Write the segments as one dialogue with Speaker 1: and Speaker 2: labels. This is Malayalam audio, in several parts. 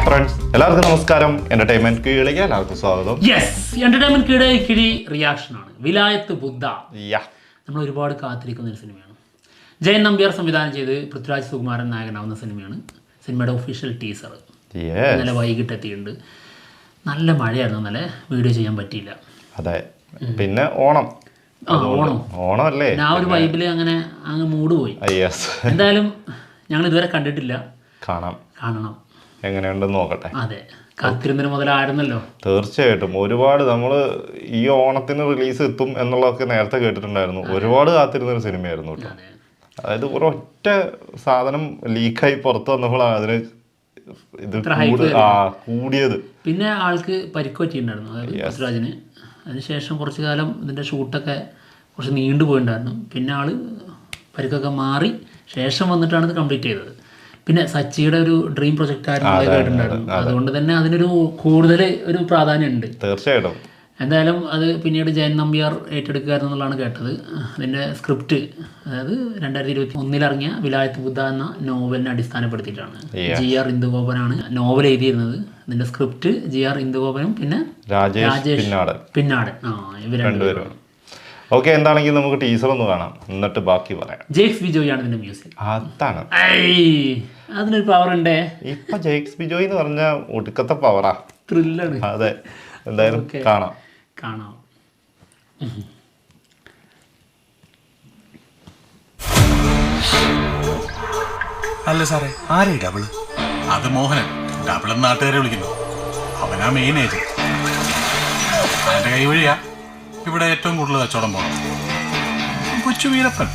Speaker 1: ഫ്രണ്ട്സ്, എല്ലാവർക്കും നമസ്കാരം. എന്റർടൈൻമെന്റ് കീഴിലേക്ക് എല്ലാവർക്കും സ്വാഗതം.
Speaker 2: എന്റർടൈൻമെന്റ് കിഴി റിയാക്ഷൻ ആണ് വിലായത്ത് ബുദ്ധ. നമ്മൾ ഒരുപാട് കാത്തിരിക്കുന്ന ഒരു സിനിമയാണ്. ജയൻ നമ്പ്യാർ സംവിധാനം ചെയ്ത് പൃഥ്വിരാജ് സുകുമാരൻ നായകനാവുന്ന സിനിമയാണ്. സിനിമയുടെ ഒഫീഷ്യൽ ടീസർ ഇന്നലെ വൈകിട്ട് എത്തിയിട്ടുണ്ട്. നല്ല മഴയായിരുന്നു, ഇന്നലെ വീഡിയോ ചെയ്യാൻ പറ്റിയില്ല.
Speaker 1: അതെ, പിന്നെ ഓണം അല്ലേ,
Speaker 2: ആ ഒരു വൈബില് അങ്ങനെ അങ്ങ് മൂഡ് പോയി. എന്തായാലും ഞങ്ങൾ ഇതുവരെ കണ്ടിട്ടില്ല, കാണണം
Speaker 1: എങ്ങനെയുണ്ടെന്ന് നോക്കട്ടെ.
Speaker 2: അതെ, കാത്തിരുന്നതിന് മുതലായിരുന്നല്ലോ.
Speaker 1: തീർച്ചയായിട്ടും ഒരുപാട് നമ്മൾ ഈ ഓണത്തിന് റിലീസ് എത്തും എന്നുള്ളതൊക്കെ നേരത്തെ കേട്ടിട്ടുണ്ടായിരുന്നു. ഒരുപാട് കാത്തിരുന്നൊരു സിനിമയായിരുന്നു കേട്ടോ. അതായത് ഒരൊറ്റ സാധനം ലീക്കായി പുറത്ത് വന്നപ്പോഴാണ് അതിന് ഇത് കൂടിയത്.
Speaker 2: പിന്നെ ആൾക്ക് പരിക്ക് പറ്റിയിട്ടുണ്ടായിരുന്നു, അതായത് പൃഥ്വിരാജിന്. അതിനുശേഷം കുറച്ച് കാലം ഇതിൻ്റെ ഷൂട്ടൊക്കെ കുറച്ച് നീണ്ടുപോയിട്ടുണ്ടായിരുന്നു. പിന്നെ ആള് പരിക്കൊക്കെ മാറി ശേഷം വന്നിട്ടാണ് ഇത് കംപ്ലീറ്റ് ചെയ്തത്. പിന്നെ സച്ചിയുടെ ഒരു ഡ്രീം പ്രൊജക്റ്റ് ആയിരുന്നു കേട്ടിട്ടുണ്ടായിരുന്നു. അതുകൊണ്ട് തന്നെ അതിനൊരു കൂടുതൽ ഒരു പ്രാധാന്യം ഉണ്ട്.
Speaker 1: തീർച്ചയായിട്ടും.
Speaker 2: എന്തായാലും അത് പിന്നീട് ജയൻ നമ്പ്യാർ ഏറ്റെടുക്കുകയായിരുന്നു എന്നുള്ളതാണ് കേട്ടത്. അതിൻ്റെ സ്ക്രിപ്റ്റ്, അതായത് 2021 ഇറങ്ങിയ വിലായത്ത് ബുദ്ധ എന്ന നോവലിനെ അടിസ്ഥാനപ്പെടുത്തിയിട്ടാണ്. GR ഇന്ദുഗോപനാണ് നോവൽ എഴുതിയിരുന്നത്. ഇതിൻ്റെ സ്ക്രിപ്റ്റ് GR ഇന്ദുഗോപനും പിന്നെ രാജേഷ് പിന്നാടൻ, ഇവർ രണ്ടുപേരും.
Speaker 1: ഓക്കെ, എന്താണെങ്കിലും നമുക്ക് ടീച്ചർ ഒന്ന് കാണാം, എന്നിട്ട് ബാക്കി പറയാം.
Speaker 2: ജെയ്ക്സ് ബിജോയ് ആണ് ഇതിന്റെ മ്യൂസിക്.
Speaker 1: അതാണ്
Speaker 2: അതിനൊരു പവർ ഉണ്ടേ.
Speaker 1: ഇപ്പൊ ജെയ്ക്സ് ബിജോയ് എന്ന് പറഞ്ഞ ഒടുക്കത്തെ പവറാ,
Speaker 2: ത്രില്ലാണ്.
Speaker 1: അതെ, എന്തായാലും കാണാം.
Speaker 3: അല്ല സാറേ, ആരേ ഡബിള്?
Speaker 4: അത് മോഹനൻ, ഡബിളെന്ന് നാട്ടുകാരെ വിളിക്കുന്നു. അവനാ മെയിൻ ഏജന്റ്. അവന്റെ കൈ വഴിയാ ഇവിടെ ഏറ്റവും കൂടുതൽ കച്ചവടം പോകണം. കൊച്ചു വീരപ്പൻ.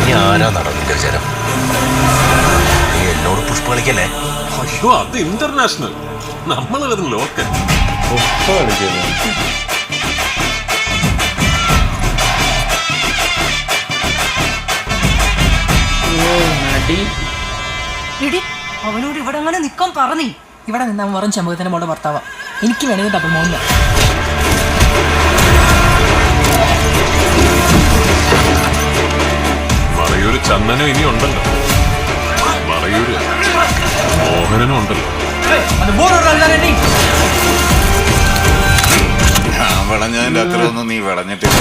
Speaker 3: ഞാനാ നടന്നില്ല വിചാരം. നീ എന്നോട് പുഷ്പ കളിക്കല്ലേ?
Speaker 5: അയ്യോ, അത് ഇന്റർനാഷണൽ, നമ്മൾ ലോക്കൽ.
Speaker 1: പുഷ്പ കളിക്കുന്നു.
Speaker 6: അവനോട് ഇവിടെ അങ്ങനെ നിക്കാൻ പറഞ്ഞേ. ഇവിടെ നിന്നാ വെറും ചെമ്പകത്തിന്റെ മോടെ ഭർത്താവാ. എനിക്ക് വേണമെങ്കിൽ ഡബിൾ മോഹൻ.
Speaker 5: മറയൂര് ചന്ദനം ഇനി ഉണ്ടല്ലോ, മറയൂര് മോഹനനും ഉണ്ടല്ലോ.
Speaker 4: ഞാൻ വിളഞ്ഞതിന്റെ അത്ര ഒന്നും നീ വിളഞ്ഞിട്ടില്ല.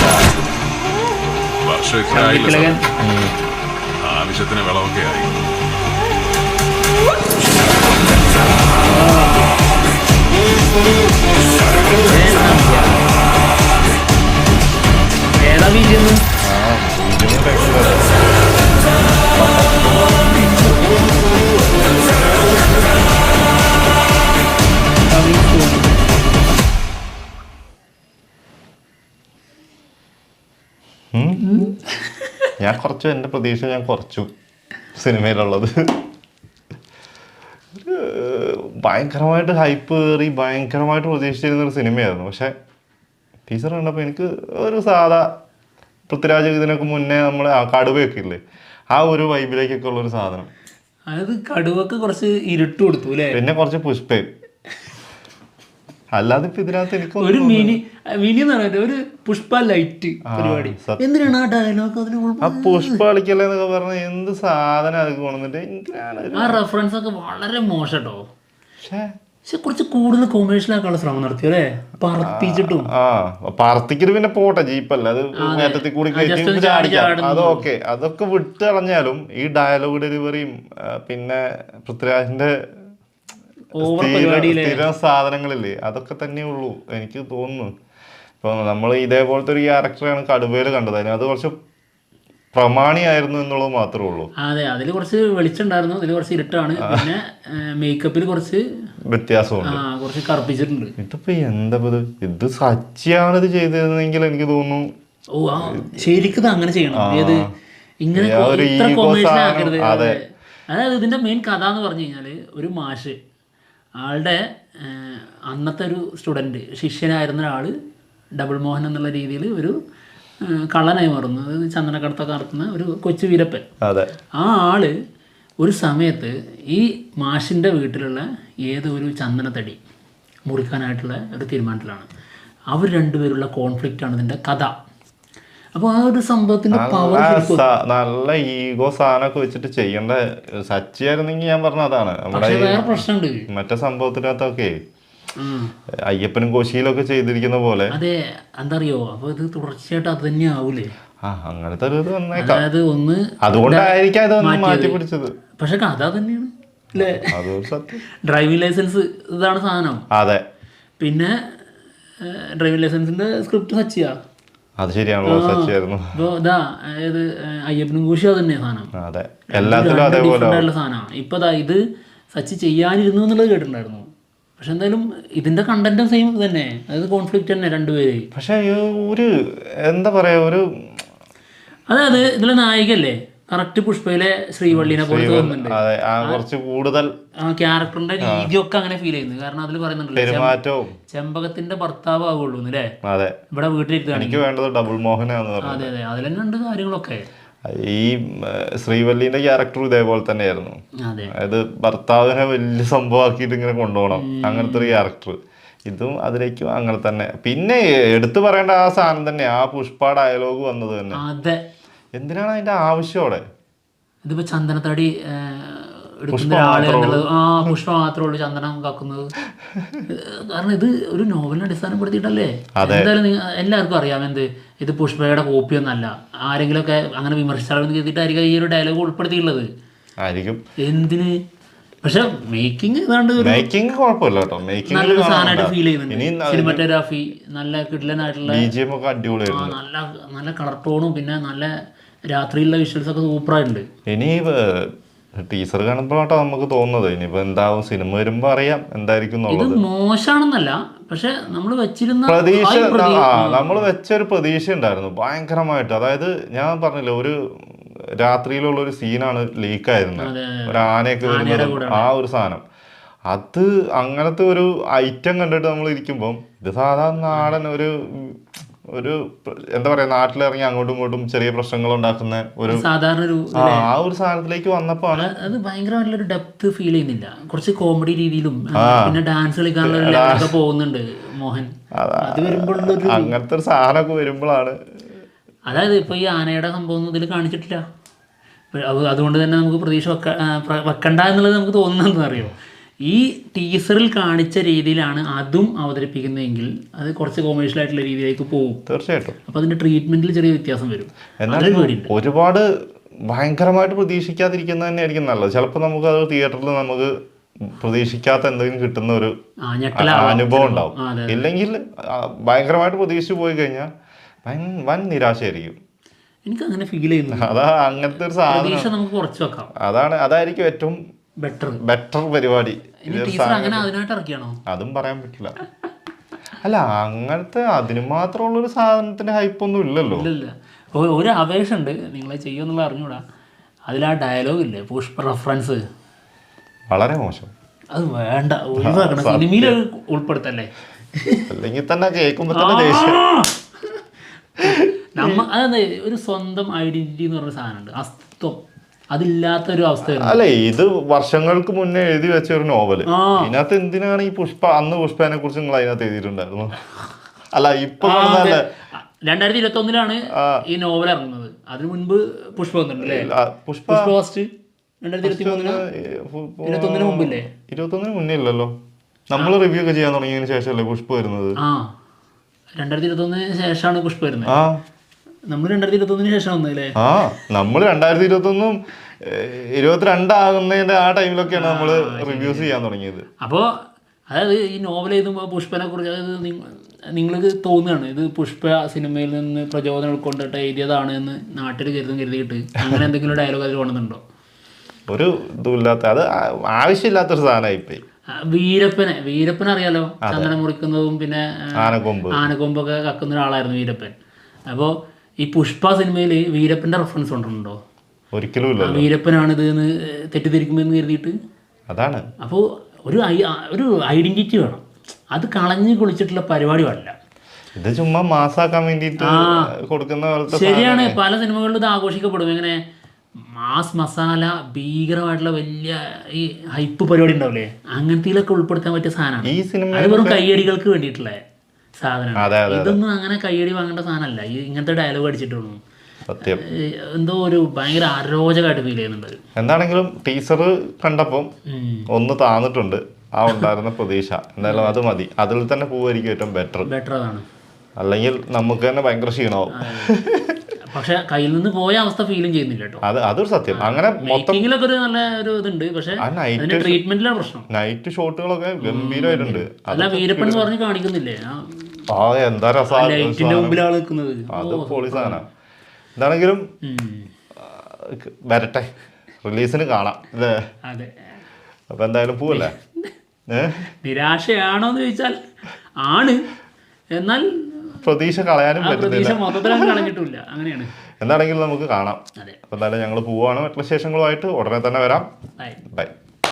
Speaker 5: വർഷം ഇത്ര ആയില്ല, ആവശ്യത്തിന് വിളവൊക്കെ ആയി.
Speaker 1: ഞാൻ കുറച്ചു, എൻ്റെ പ്രതീക്ഷ ഞാൻ കുറച്ചു സിനിമയിലുള്ളത്. ഭയങ്കരമായിട്ട് ഹൈപ്പ് കയറി ഭയങ്കരമായിട്ട് പ്രതീക്ഷിച്ചിരുന്നൊരു സിനിമയായിരുന്നു. പക്ഷെ ടീച്ചർ കണ്ടപ്പോൾ എനിക്ക് ഒരു സാധാ പൃഥ്വിരാജ് ഇതിനൊക്കെ മുന്നേ നമ്മൾ കടുവയൊക്കെ ഇല്ലേ, ആ ഒരു വൈബിലേക്കൊക്കെ ഉള്ളൊരു സാധനം.
Speaker 2: അതായത് കടുവക്ക് കുറച്ച് ഇരുട്ട് കൊടുത്തു അല്ലേ,
Speaker 1: പിന്നെ കുറച്ച് പുഷ്പയും. അല്ലാതെ ഇപ്പൊ ഇതിനകത്ത് എനിക്ക്
Speaker 2: ഒരു മിനി എന്ന് പറഞ്ഞിട്ട് ഒരു പുഷ്പ ലൈറ്റ് പരിപാടി. എന്തിനാണ് ആ ഡയലോഗ്?
Speaker 1: ആ പുഷ്പ കളിക്കല്ലേ എന്നൊക്കെ പറഞ്ഞ എന്ത് സാധനം അതൊക്കെ കൊണ്ടിട്ട്
Speaker 2: ആ റെഫറൻസ് ഒക്കെ വളരെ മോശട്ടോ. പക്ഷെ കുറച്ച് കൂടുതൽ കൊമേഴ്ഷ്യൽ ആക്കാനുള്ള ശ്രമം നടത്തി അല്ലേ, പറത്തിച്ചിട്ടും.
Speaker 1: പറത്തിക്കല് പിന്നെ പോട്ടെ, ജീപ്പല്ല അത് നേരത്തെ കൂടി അതൊക്കെ അതൊക്കെ വിട്ട് കളഞ്ഞാലും ഈ ഡയലോഗ് ഡെലിവറിയും പിന്നെ പൃഥ്വിരാജിന്റെ സ്ഥിരം സാധനങ്ങളില്ലേ, അതൊക്കെ തന്നെ ഉള്ളൂ എനിക്ക് തോന്നുന്നു. ഇപ്പൊ നമ്മൾ ഇതേപോലത്തെ ഒരു ക്യാരക്ടറാണ് കടുവയിൽ കണ്ടത്. അതിന് അത് കുറച്ച് പ്രമാണിയായിരുന്നു എന്നുള്ളത് മാത്രമേ ഉള്ളൂ.
Speaker 2: അതെ, അതിൽ കുറച്ച് വെളിച്ചുണ്ടായിരുന്നു, ഇതിൽ കുറച്ച് ഇരുട്ടാണ്. പിന്നെ മേക്കപ്പിൽ കുറച്ച്
Speaker 1: വ്യത്യാസമുണ്ട്,
Speaker 2: കുറച്ച് കറുപ്പിച്ചിട്ടുണ്ട്.
Speaker 1: ഇതിപ്പോ എന്താ ഇത് സച്ചിയാണ് ഇത് ചെയ്തിരുന്നെങ്കിൽ എനിക്ക് തോന്നുന്നു
Speaker 2: ശരിക്കും അങ്ങനെ ചെയ്യണം. ഏത് ഇങ്ങനെ ഇത്ര കോമേഴ്ഷ്യൽ ആക്കരുത്. അതായത് ഇതിന്റെ മെയിൻ കഥ എന്ന് പറഞ്ഞു കഴിഞ്ഞാല്, ഒരു മാഷ് ആളുടെ അന്നത്തെ ഒരു സ്റ്റുഡൻറ്റ് ശിഷ്യനായിരുന്ന ഒരാൾ ഡബിൾ മോഹൻ എന്നുള്ള രീതിയിൽ ഒരു കള്ളനായി മാറുന്നു. അതായത് ചന്ദനക്കടത്തൊക്കെ നടത്തുന്ന ഒരു കൊച്ചു വീരപ്പൻ. ആ ആള് ഒരു സമയത്ത് ഈ മാഷിൻ്റെ വീട്ടിലുള്ള ഏതോ ഒരു ചന്ദനത്തടി മുറിക്കാനായിട്ടുള്ള ഒരു തീരുമാനത്തിലാണ്. അവർ രണ്ടുപേരുള്ള കോൺഫ്ലിക്റ്റാണ് ഇതിൻ്റെ കഥ. അപ്പൊ ആ ഒരു സംഭവത്തിന്റെ പവർ
Speaker 1: നല്ല ഈഗോ സാധനമൊക്കെ വെച്ചിട്ട് ചെയ്യേണ്ട സച്ചിയായിരുന്നെങ്കിൽ ഞാൻ പറഞ്ഞ അതാണ് നമ്മുടെ
Speaker 2: വേറെ പ്രശ്നമുണ്ട്.
Speaker 1: മറ്റേ സംഭവത്തിനകത്തൊക്കെ അയ്യപ്പനും കോശിയിലൊക്കെ ചെയ്തിരിക്കുന്ന പോലെ.
Speaker 2: അതെ, എന്താ അറിയോ, അപ്പൊ ഇത് തുടർച്ചയായിട്ട് അത് തന്നെ ആവൂലേ?
Speaker 1: അങ്ങനത്തെ ഒരു ഇത് വന്നേക്കാം.
Speaker 2: അതായത് ഒന്ന്
Speaker 1: അതുകൊണ്ടായിരിക്കാം ഇതൊന്ന് മാറ്റി പിടിച്ചത്.
Speaker 2: പക്ഷെ കഥ തന്നെയാണ് അല്ലേ?
Speaker 1: അതൊരു സത്യം.
Speaker 2: ഡ്രൈവിംഗ് ലൈസൻസ് ഇതാണ് സാധനം.
Speaker 1: അതെ,
Speaker 2: പിന്നെ ഡ്രൈവിംഗ് ലൈസൻസിന്റെ സ്ക്രിപ്റ്റ് സച്ചിയാ.
Speaker 1: അത് ശരിയാണല്ലോ, സച്ചിയായിരുന്നു.
Speaker 2: ഇപ്പൊ ഇതാ അതായത് അയ്യപ്പനും കോശി അത് തന്നെ സാധനം.
Speaker 1: അതെ, എല്ലാത്തിലും അതേപോലെ
Speaker 2: സാധനമാണ്. ഇപ്പൊ ഇത് സച്ചി ചെയ്യാനിരുന്നു എന്നുള്ളത് കേട്ടിട്ടുണ്ടായിരുന്നു. പക്ഷെ എന്തായാലും ഇതിന്റെ കണ്ടന്റും സെയിം തന്നെ, അതായത് കോൺഫ്ലിക്റ്റ് തന്നെ രണ്ടുപേര്.
Speaker 1: പക്ഷെ ഒരു എന്താ പറയാ, ഒരു
Speaker 2: അതായത് ഇതിലെ നായികല്ലേ കറക്റ്റ് പുഷ്പയിലെ ശ്രീവള്ളിനെ പോലെ തോന്നുന്നുണ്ട്.
Speaker 1: കുറച്ച് കൂടുതൽ
Speaker 2: ക്യാരക്ടറിന്റെ രീതിയൊക്കെ അങ്ങനെ ഫീൽ ചെയ്യുന്നു. കാരണം അതിൽ പറയുന്നുണ്ടല്ലോ ചെമ്പകത്തിന്റെ ഭർത്താവ് ആവുള്ളൂ അല്ലേ?
Speaker 1: അതെ,
Speaker 2: ഇവിടെ വീട്ടിലിരുത്താണ്
Speaker 1: എനിക്ക് വേണ്ടത് ഡബിൾ മോഹനാന്ന് പറഞ്ഞു.
Speaker 2: അതെ അതെ, അതിൽ തന്നെ ഉണ്ട് കാര്യങ്ങളൊക്കെ.
Speaker 1: ഈ ശ്രീവല്ലിന്റെ ക്യാരക്ടർ ഇതേപോലെ തന്നെയായിരുന്നു. അതായത് ഭർത്താവിനെ വലിയ സംഭവമാക്കിയിട്ട് ഇങ്ങനെ കൊണ്ടുപോകണം, അങ്ങനത്തെ ഒരു ക്യാരക്ടർ. ഇതും അതിലേക്കും അങ്ങനെ തന്നെ. പിന്നെ എടുത്തു പറയേണ്ട ആ സാധനം തന്നെ, ആ പുഷ്പ ഡയലോഗ് വന്നത് തന്നെ.
Speaker 2: അതെ,
Speaker 1: എന്തിനാണ് അതിന്റെ ആവശ്യോടെ?
Speaker 2: ഇതിപ്പോ ചന്ദനത്തടി എടുക്കുന്ന ഒരാളെന്നുള്ളത് പുഷ്പ മാത്രമേ ഉള്ളൂ ചന്ദനം കാക്കുന്നത്. കാരണം ഇത് ഒരു നോവലിനെ അടിസ്ഥാനപ്പെടുത്തിയിട്ടല്ലേ? എന്തായാലും എല്ലാവർക്കും അറിയാം എന്ത് ഇത് പുഷ്പയുടെ കോപ്പിയൊന്നല്ല. ആരെങ്കിലുമൊക്കെ അങ്ങനെ വിമർശിച്ചാലെന്ന് കരുതിയിട്ടായിരിക്കും ഈ ഒരു ഡയലോഗ് ഉൾപ്പെടുത്തിയിട്ടുള്ളത്.
Speaker 1: ആയിരിക്കും.
Speaker 2: എന്തിന്? പക്ഷെ മേക്കിംഗ് ഏതാണ്ട്
Speaker 1: മേക്കിംഗ് കുഴപ്പമില്ല കേട്ടോ.
Speaker 2: നല്ലൊരു സാധനമായിട്ട് ഫീൽ ചെയ്യുന്നുണ്ട്. സിനിമാറ്റോഗ്രാഫി നല്ല കിടിലനായിട്ടുള്ള, നല്ല നല്ല കളർ ടോണും പിന്നെ നല്ല രാത്രിയിലുള്ള വിഷ്വൽസ് ഒക്കെ സൂപ്പറായിട്ടുണ്ട്.
Speaker 1: ഇനി ടീച്ചർ കാണുമ്പോഴാട്ടോ നമുക്ക് തോന്നുന്നത് ഇനിയിപ്പോ എന്താവും, സിനിമ വരുമ്പോ അറിയാം എന്തായിരിക്കും.
Speaker 2: ഇത് മോശമാണെന്നല്ല, പക്ഷെ നമ്മൾ വെച്ചിരുന്ന
Speaker 1: പ്രതീക്ഷ, നമ്മൾ വെച്ചൊരു പ്രതീക്ഷ ഉണ്ടായിരുന്നു ഭയങ്കരമായിട്ട്. അതായത് ഞാൻ പറഞ്ഞില്ല, ഒരു രാത്രിയിലുള്ള ഒരു സീനാണ് ലീക്കായിരുന്നത്, ഒരു ആനയൊക്കെ വരുന്നത്, ആ ഒരു സാധനം. അത് അങ്ങനത്തെ ഒരു ഐറ്റം കണ്ടിട്ട് നമ്മൾ ഇരിക്കുമ്പം ഇത് സാധാരണ നാടൻ ഒരു എന്താ പറയാ, നാട്ടിലിറങ്ങി അങ്ങോട്ടും ഇങ്ങോട്ടും ചെറിയ പ്രശ്നങ്ങൾ ഉണ്ടാക്കുന്ന ഒരു
Speaker 2: സാധാരണ
Speaker 1: ആ ഒരു സാധനത്തിലേക്ക് വന്നപ്പോ
Speaker 2: അത് ഭയങ്കരമായിട്ടുള്ളൊരു ഡെപ്ത് ഫീൽ ചെയ്യുന്നില്ല. കുറച്ച് കോമഡി രീതിയിലും പിന്നെ ഡാൻസ് കളിക്കാനുള്ള പോകുന്നുണ്ട് മോഹൻ. അത് വരുമ്പോഴുള്ളൊരു
Speaker 1: അങ്ങനത്തെ ഒരു സാധനമൊക്കെ വരുമ്പോഴാണ്.
Speaker 2: അതായത് ഇപ്പൊ ഈ ആനയുടെ സംഭവം ഒന്നും ഇതിൽ കാണിച്ചിട്ടില്ല. അതുകൊണ്ട് തന്നെ നമുക്ക് പ്രതീക്ഷ വെക്കണ്ട എന്നുള്ളത് നമുക്ക് തോന്നുന്നതെന്ന് അറിയോ? ഈ ടീസറിൽ കാണിച്ച രീതിയിലാണ് അതും അവതരിപ്പിക്കുന്നതെങ്കിൽ അത് കുറച്ച് കൊമേഴ്ഷ്യൽ ആയിട്ടുള്ള രീതിയിലേക്ക് പോകും
Speaker 1: തീർച്ചയായിട്ടും.
Speaker 2: അപ്പോൾ അതിന്റെ ട്രീറ്റ്മെന്റിൽ ചെറിയ വ്യത്യാസം വരും.
Speaker 1: ഒരുപാട് ഭയങ്കരമായിട്ട് പ്രതീക്ഷിക്കാതിരിക്കുന്നത് തന്നെയായിരിക്കും നല്ലത്. ചിലപ്പോൾ നമുക്ക് അത് തിയേറ്ററിൽ നമുക്ക് പ്രതീക്ഷിക്കാത്ത എന്തെങ്കിലും കിട്ടുന്ന ഒരു അനുഭവം ഉണ്ടാവും. ഇല്ലെങ്കിൽ ഭയങ്കരമായിട്ട് പ്രതീക്ഷിച്ച് പോയി കഴിഞ്ഞാൽ വൻ നിരാശയായിരിക്കും.
Speaker 2: എനിക്ക് അങ്ങനെ ഫീൽ ചെയ്യുന്നു.
Speaker 1: അതാ അങ്ങനത്തെ ഒരു സാധനം
Speaker 2: നമുക്ക് കുറച്ച് വെക്കാം.
Speaker 1: അതായിരിക്കും ഏറ്റവും ബെറ്റർ പരിപാടി. അതും പറയാൻ പറ്റില്ല. അല്ല, അങ്ങനത്തെ അതിന് മാത്രമുള്ളൊരു സാധനത്തിന്റെ ഹൈപ്പൊന്നും ഇല്ലല്ലോ.
Speaker 2: ഒരു അപേക്ഷയുണ്ട്, നിങ്ങളെ ചെയ്യുമെന്നുള്ള അറിഞ്ഞൂടാ. അതിൽ ആ ഡയലോഗ് ഇല്ലേ, പുഷ്പ റെഫറൻസ്,
Speaker 1: വളരെ മോശം.
Speaker 2: അത് വേണ്ട, ഒഴിവാക്കണം. സിനിമയിൽ ഉൾപ്പെടുത്തല്ലേ?
Speaker 1: അല്ലെങ്കിൽ തന്നെ കേൾക്കുമ്പോ തന്നെ ദേഷ്യം.
Speaker 2: അതെ, ഒരു സ്വന്തം ഐഡന്റിറ്റി എന്ന് പറഞ്ഞ സാധനമുണ്ട്, അസ്തിത്വം. അതില്ലാത്തൊരു അവസ്ഥയാണ്.
Speaker 1: അല്ലെ, ഇത് വർഷങ്ങൾക്ക് മുന്നേ എഴുതി വെച്ച ഒരു നോവല്. ഇതിനകത്ത് എന്തിനാണ് ഈ അന്ന് പുഷ്പനെ കുറിച്ച് നിങ്ങൾ അതിനകത്ത് എഴുതിയിട്ടുണ്ടായിരുന്നു? അല്ല, ഇപ്പൊ
Speaker 2: 2021 ഈ നോവൽ ഇറങ്ങുന്നത്. അതിനു മുൻപ് പുഷ്പ വന്നിട്ടുണ്ടല്ലേ? പുഷ്പ ഫസ്റ്റ് 2021 മുമ്പില്ലേ?
Speaker 1: 21 മുന്നേ ഇല്ലല്ലോ. നമ്മൾ റിവ്യൂ ഒക്കെ ചെയ്യാൻ തുടങ്ങിയതിന് ശേഷമല്ലേ പുഷ്പ വരുന്നത്?
Speaker 2: 2021 ശേഷമാണ് പുഷ്പ വരുന്നത്. നമ്മൾ 2021 ശേഷം വന്നല്ലേ?
Speaker 1: നമ്മൾ 2021 22 ആകുന്നതിന്റെ ആ ടൈമിലൊക്കെയാണ് നമ്മൾ റിവ്യൂസ് ചെയ്യാൻ തുടങ്ങിയത്.
Speaker 2: അപ്പോൾ അതായത് ഈ നോവൽ എഴുതുമ്പോൾ പുഷ്പനെ കുറിച്ച്, അതായത് നിങ്ങൾക്ക് തോന്നുകയാണ് ഇത് പുഷ്പ സിനിമയിൽ നിന്ന് പ്രചോദനം ഉൾക്കൊണ്ടിട്ട് എഴുതിയതാണ് എന്ന് നാട്ടിൽ കരുതിയിട്ട് അങ്ങനെ എന്തെങ്കിലും ഡയലോഗ് അതിൽ കൊണ്ടുണ്ടോ?
Speaker 1: ഒരു ഇതുമില്ലാത്ത, അത് ആവശ്യമില്ലാത്തൊരു സാധനമായിപ്പോയി.
Speaker 2: വീരപ്പൻ അറിയാലോ, ചന്ദനം മുറിക്കുന്നതും പിന്നെ ആനക്കൊമ്പൊക്കെ കക്കുന്ന ഒരാളായിരുന്നു വീരപ്പൻ. അപ്പോൾ ഈ പുഷ്പ സിനിമയിൽ വീരപ്പന്റെ റെഫറൻസ് കൊണ്ടുണ്ടോ?
Speaker 1: ഒരിക്കലും ഇല്ല.
Speaker 2: വീരപ്പനാണ് ഇത് തെറ്റിദ്ധരിക്കുമെന്ന് കരുതിയിട്ട്.
Speaker 1: അതാണ്.
Speaker 2: അപ്പോൾ ഒരു ഐഡന്റിറ്റി വേണം. അത് കളഞ്ഞു കുളിച്ചിട്ടുള്ള പരിപാടി പാടില്ല.
Speaker 1: ഇത് ചുമ്മാ മാസാക്കാൻ വേണ്ടിയിട്ട് കൊടുക്കുന്ന.
Speaker 2: ശരിയാണ്, പല സിനിമകളിലും ഇത് ആഘോഷിക്കപ്പെടും. എങ്ങനെ മാസ് മസാല ഭീകരമായിട്ടുള്ള വലിയ ഈ ഹൈപ്പ് പരിപാടി ഉണ്ടാവില്ലേ, അങ്ങനത്തേലൊക്കെ ഉൾപ്പെടുത്താൻ പറ്റിയ സാധനമാണ്.
Speaker 1: ഈ സിനിമ
Speaker 2: അത് വെറും കയ്യടികൾക്ക് വേണ്ടിയിട്ടുള്ള സാധനമാണ്.
Speaker 1: അതെ, അതെ,
Speaker 2: ഇതൊന്നും അങ്ങനെ കയ്യടി വാങ്ങേണ്ട സാധനമല്ല. ഈ ഇങ്ങനത്തെ ഡയലോഗ് അടിച്ചിട്ടുള്ളൂ.
Speaker 1: സത്യം.
Speaker 2: എന്തോ ഒരു ഭയങ്കര അരോചകമായിട്ട് ഫീൽ ചെയ്യുന്നുണ്ട്.
Speaker 1: എന്താണെങ്കിലും ടീച്ചർ കണ്ടപ്പം ഒന്ന് താന്നിട്ടുണ്ട് ആ ഉണ്ടായിരുന്ന പ്രതീക്ഷ. എന്തായാലും അത് മതി, അതിൽ തന്നെ പോവായിരിക്കും ഏറ്റവും ബെറ്റർ
Speaker 2: അതാണ്.
Speaker 1: അല്ലെങ്കിൽ നമുക്ക് തന്നെ ഭയങ്കര ക്ഷീണമാവും.
Speaker 2: പക്ഷെ കയ്യിൽ നിന്ന് പോയ അവസ്ഥ ഫീലും ചെയ്യുന്നില്ല കേട്ടോ.
Speaker 1: അതൊരു സത്യം. അങ്ങനെ
Speaker 2: മേക്കിങ്ങിലൊക്കെ ഒരു നല്ല ഒരു ഇതുണ്ട്, പക്ഷെ അതിന്റെ ട്രീറ്റ്മെന്റിലാണ് പ്രശ്നം.
Speaker 1: നൈറ്റ് ഷോട്ടുകളൊക്കെ ഗംഭീരമായിട്ടുണ്ട്.
Speaker 2: അല്ല വീരപ്പൻ എന്ന് പറഞ്ഞ് കാണിക്കുന്നില്ലേ
Speaker 1: എന്താ
Speaker 2: ലൈറ്റിന്റെ മുമ്പിൽ ആള് നിൽക്കുന്നത്,
Speaker 1: അത് പൊളി സാധനം. എന്താണെങ്കിലും വരട്ടെ, റിലീസിന് കാണാം അല്ലേ?
Speaker 2: അതെ.
Speaker 1: അപ്പൊ എന്തായാലും പോവല്ലേ?
Speaker 2: നിരാശയാണോന്ന് ചോദിച്ചാൽ ആണ്, എന്നാൽ
Speaker 1: പ്രതീക്ഷ കളയാനും പറ്റുന്നില്ല.
Speaker 2: മൊത്തത്തിലൊന്നും കളഞ്ഞിട്ടില്ല. അങ്ങനെയാണ്.
Speaker 1: എന്താണെങ്കിലും നമുക്ക് കാണാം.
Speaker 2: അതെ.
Speaker 1: അപ്പൊ എന്തായാലും ഞങ്ങൾ പോവാണ്. മറ്റുള്ള വിശേഷങ്ങളുമായിട്ട് ഉടനെ തന്നെ വരാം.
Speaker 2: ബൈ.
Speaker 1: ബൈ.